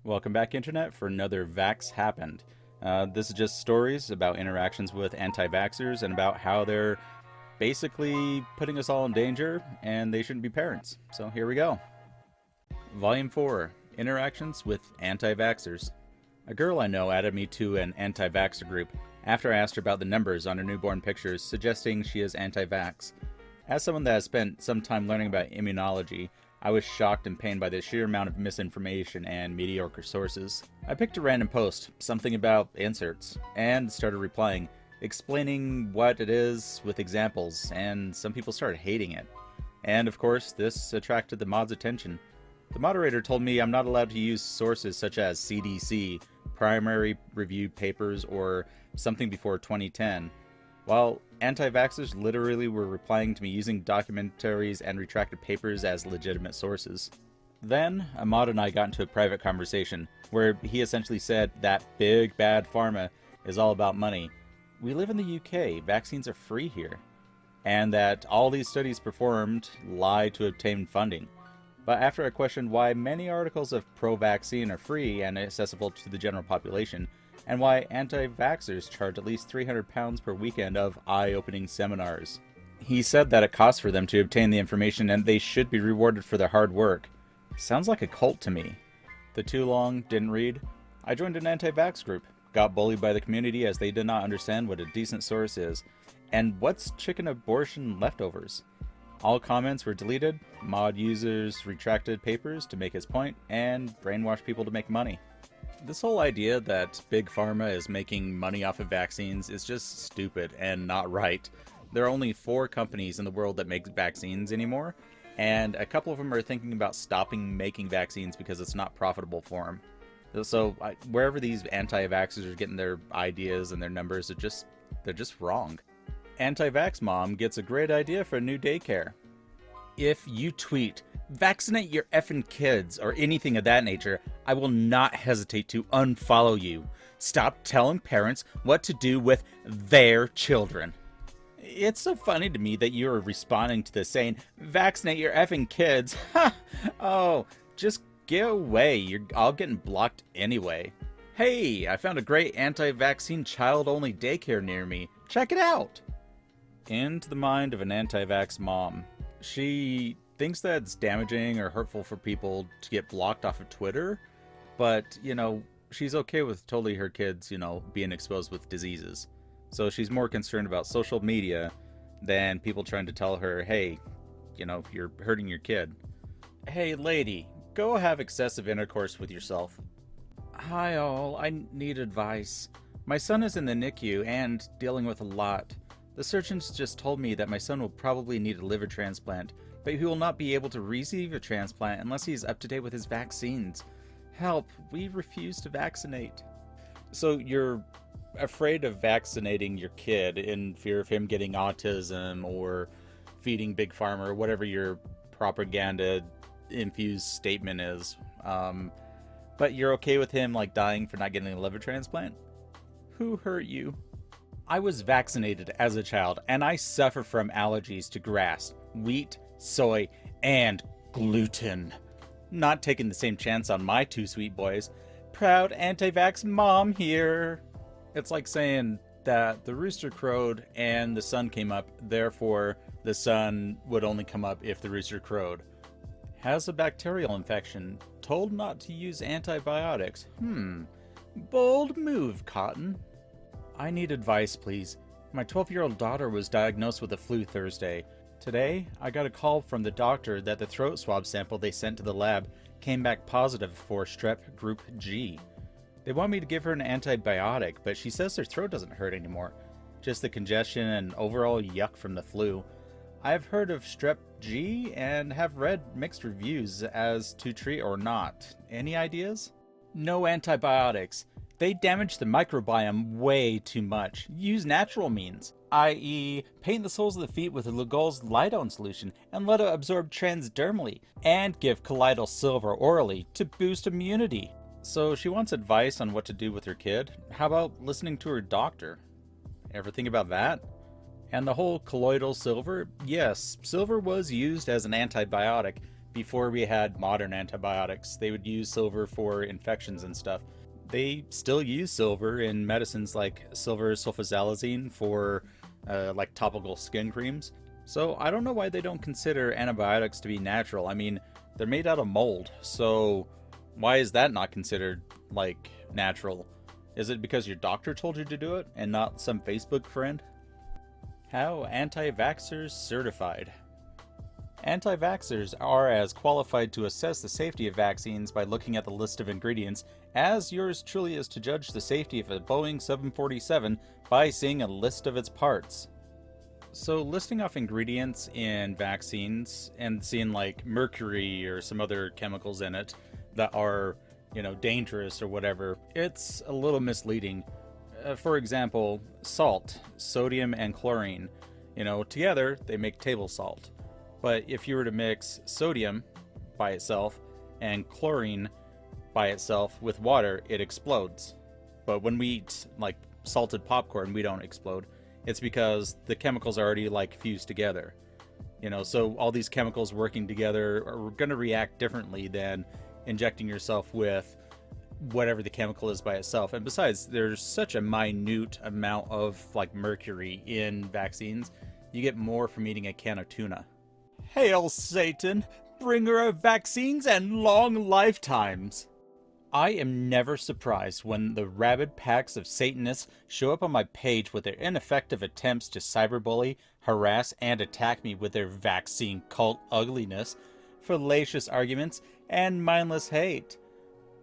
Welcome back, Internet, for another Vax Happened. This is just stories about interactions with anti-vaxxers and about how they're basically putting us all in danger and they shouldn't be parents. So here we go. Volume 4, Interactions with Anti-Vaxxers. A girl I know added me to an anti-vaxxer group after I asked her about the numbers on her newborn pictures, suggesting she is anti-vax. As someone that has spent some time learning about immunology, I was shocked and pained by the sheer amount of misinformation and mediocre sources. I picked a random post, something about inserts, and started replying, explaining what it is with examples, and some people started hating it. And of course, this attracted the mod's attention. The moderator told me I'm not allowed to use sources such as CDC, primary reviewed papers, or something before 2010, while anti-vaxxers literally were replying to me using documentaries and retracted papers as legitimate sources. Then, Ahmad and I got into a private conversation, where he essentially said that big bad pharma is all about money. We live in the UK, vaccines are free here. And that all these studies performed lie to obtain funding. But after I questioned why many articles of pro-vaccine are free and accessible to the general population, and why anti-vaxxers charge at least £300 per weekend of eye-opening seminars, he said that it costs for them to obtain the information and they should be rewarded for their hard work. Sounds like a cult to me. The too long didn't read. I joined an anti-vax group, got bullied by the community as they did not understand what a decent source is, and what's chicken abortion leftovers. All comments were deleted, mod users retracted papers to make his point, and brainwashed people to make money. This whole idea that Big Pharma is making money off of vaccines is just stupid and not right. There are only 4 companies in the world that make vaccines anymore, and a couple of them are thinking about stopping making vaccines because it's not profitable for them. So wherever these anti-vaxxers are getting their ideas and their numbers, they're just wrong. Anti-Vaxx mom gets a great idea for a new daycare. If you tweet, "Vaccinate your effing kids," or anything of that nature, I will not hesitate to unfollow you. Stop telling parents what to do with their children. It's so funny to me that you're responding to this saying, "Vaccinate your effing kids." Ha! Oh, just get away. You're all getting blocked anyway. Hey, I found a great anti-vaccine child-only daycare near me. Check it out. Into the mind of an anti-vax mom. She thinks that it's damaging or hurtful for people to get blocked off of Twitter, but, she's okay with totally her kids, being exposed with diseases. So she's more concerned about social media than people trying to tell her, hey, you're hurting your kid. Hey, lady, go have excessive intercourse with yourself. Hi all, I need advice. My son is in the NICU and dealing with a lot. The surgeons just told me that my son will probably need a liver transplant, but he will not be able to receive a transplant unless he is up to date with his vaccines. Help, we refuse to vaccinate. So you're afraid of vaccinating your kid in fear of him getting autism or feeding Big Pharma or whatever your propaganda-infused statement is. But you're okay with him dying for not getting a liver transplant? Who hurt you? I was vaccinated as a child, and I suffer from allergies to grass, wheat, soy, and gluten. Not taking the same chance on my 2 sweet boys. Proud anti-vax mom here. It's like saying that the rooster crowed and the sun came up, therefore the sun would only come up if the rooster crowed. Has a bacterial infection. Told not to use antibiotics. Bold move, Cotton. I need advice, please. My 12-year-old daughter was diagnosed with the flu Thursday. Today, I got a call from the doctor that the throat swab sample they sent to the lab came back positive for strep group G. They want me to give her an antibiotic, but she says her throat doesn't hurt anymore. Just the congestion and overall yuck from the flu. I've heard of strep G and have read mixed reviews as to treat or not. Any ideas? No antibiotics. They damage the microbiome way too much. Use natural means, i.e. paint the soles of the feet with a Lugol's Lidone solution and let it absorb transdermally, and give colloidal silver orally to boost immunity. So she wants advice on what to do with her kid. How about listening to her doctor? Ever think about that? And the whole colloidal silver? Yes, silver was used as an antibiotic before we had modern antibiotics, they would use silver for infections and stuff. They still use silver in medicines like silver sulfasalazine for like topical skin creams. So I don't know why they don't consider antibiotics to be natural. I mean, they're made out of mold, so why is that not considered like natural? Is it because your doctor told you to do it and not some Facebook friend? How anti-vaxxers certified. Anti-vaxxers are as qualified to assess the safety of vaccines by looking at the list of ingredients as yours truly is to judge the safety of a Boeing 747 by seeing a list of its parts. So listing off ingredients in vaccines and seeing like mercury or some other chemicals in it that are, dangerous or whatever, it's a little misleading. For example, salt, sodium and chlorine, together they make table salt. But if you were to mix sodium by itself and chlorine by itself with water, it explodes. But when we eat like salted popcorn, we don't explode. It's because the chemicals are already like fused together. So all these chemicals working together are going to react differently than injecting yourself with whatever the chemical is by itself. And besides, there's such a minute amount of like mercury in vaccines. You get more from eating a can of tuna. Hail Satan, bringer of vaccines and long lifetimes! I am never surprised when the rabid packs of Satanists show up on my page with their ineffective attempts to cyberbully, harass, and attack me with their vaccine cult ugliness, fallacious arguments, and mindless hate.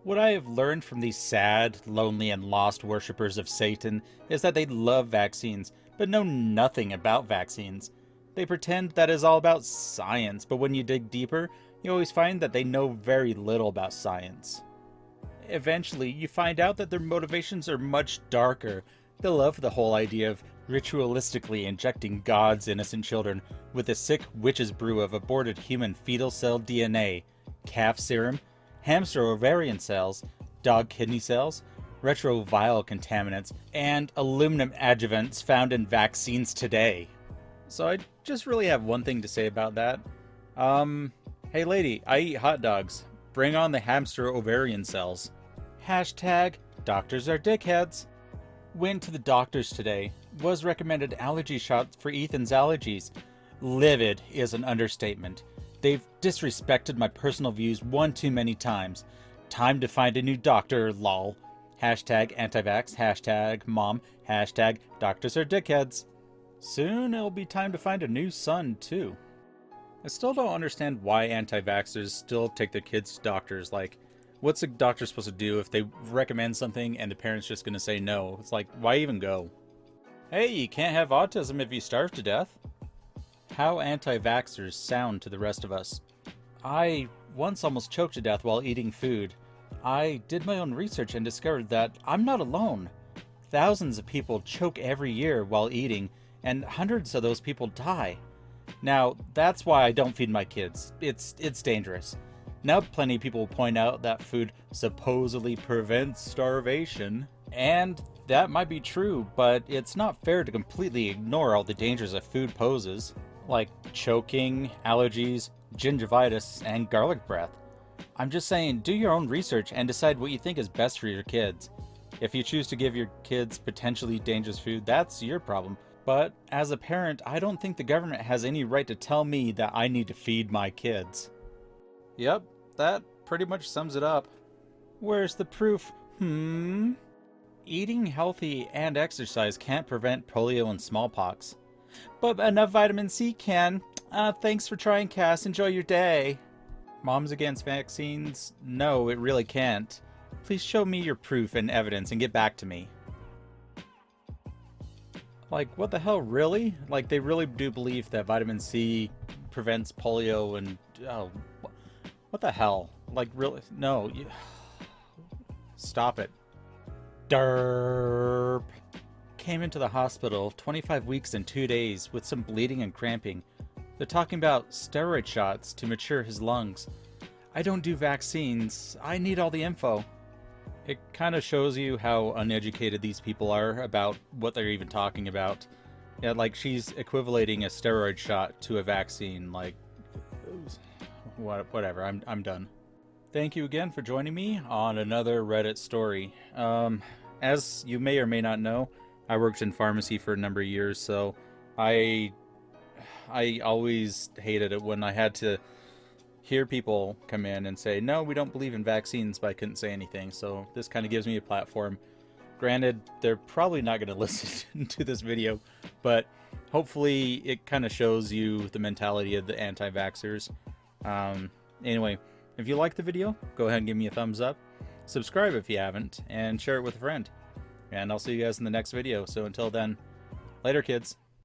What I have learned from these sad, lonely, and lost worshippers of Satan is that they love vaccines, but know nothing about vaccines. They pretend that is all about science, but when you dig deeper, you always find that they know very little about science. Eventually, you find out that their motivations are much darker. They love the whole idea of ritualistically injecting God's innocent children with a sick witch's brew of aborted human fetal cell DNA, calf serum, hamster ovarian cells, dog kidney cells, retroviral contaminants, and aluminum adjuvants found in vaccines today. So I just really have one thing to say about that. Hey lady, I eat hot dogs. Bring on the hamster ovarian cells. Hashtag doctors are dickheads. Went to the doctors today. Was recommended allergy shots for Ethan's allergies. Livid is an understatement. They've disrespected my personal views one too many times. Time to find a new doctor, lol. Hashtag anti-vax, hashtag mom, hashtag doctors are dickheads. Soon it'll be time to find a new son, too. I still don't understand why anti-vaxxers still take their kids to doctors. Like, what's a doctor supposed to do if they recommend something and the parent's just going to say no? It's like, why even go? Hey, you can't have autism if you starve to death. How anti-vaxxers sound to the rest of us. I once almost choked to death while eating food. I did my own research and discovered that I'm not alone. Thousands of people choke every year while eating, and hundreds of those people die. Now, that's why I don't feed my kids. It's dangerous. Now plenty of people point out that food supposedly prevents starvation. And that might be true, but it's not fair to completely ignore all the dangers that food poses, like choking, allergies, gingivitis, and garlic breath. I'm just saying, do your own research and decide what you think is best for your kids. If you choose to give your kids potentially dangerous food, that's your problem. But as a parent, I don't think the government has any right to tell me that I need to feed my kids. Yep, that pretty much sums it up. Where's the proof? Eating healthy and exercise can't prevent polio and smallpox. But enough vitamin C can. Thanks for trying, Cass. Enjoy your day. Moms against vaccines? No, it really can't. Please show me your proof and evidence and get back to me. Like, what the hell, really? Like, they really do believe that vitamin C prevents polio and... Oh, what the hell? Like, really? No. Stop it. Derp. Came into the hospital 25 weeks and 2 days with some bleeding and cramping. They're talking about steroid shots to mature his lungs. I don't do vaccines. I need all the info. It kind of shows you how uneducated these people are about what they're even talking about. Yeah, like she's equivalating a steroid shot to a vaccine. Like, Whatever. I'm done. Thank you again for joining me on another Reddit story. As you may or may not know, I worked in pharmacy for a number of years, so I always hated it when I had to hear people come in and say, no, we don't believe in vaccines, but I couldn't say anything. So this kind of gives me a platform. Granted, they're probably not going to listen to this video, but hopefully it kind of shows you the mentality of the anti-vaxxers. Anyway, if you like the video, go ahead and give me a thumbs up. Subscribe if you haven't, and share it with a friend. And I'll see you guys in the next video. So until then, later, kids.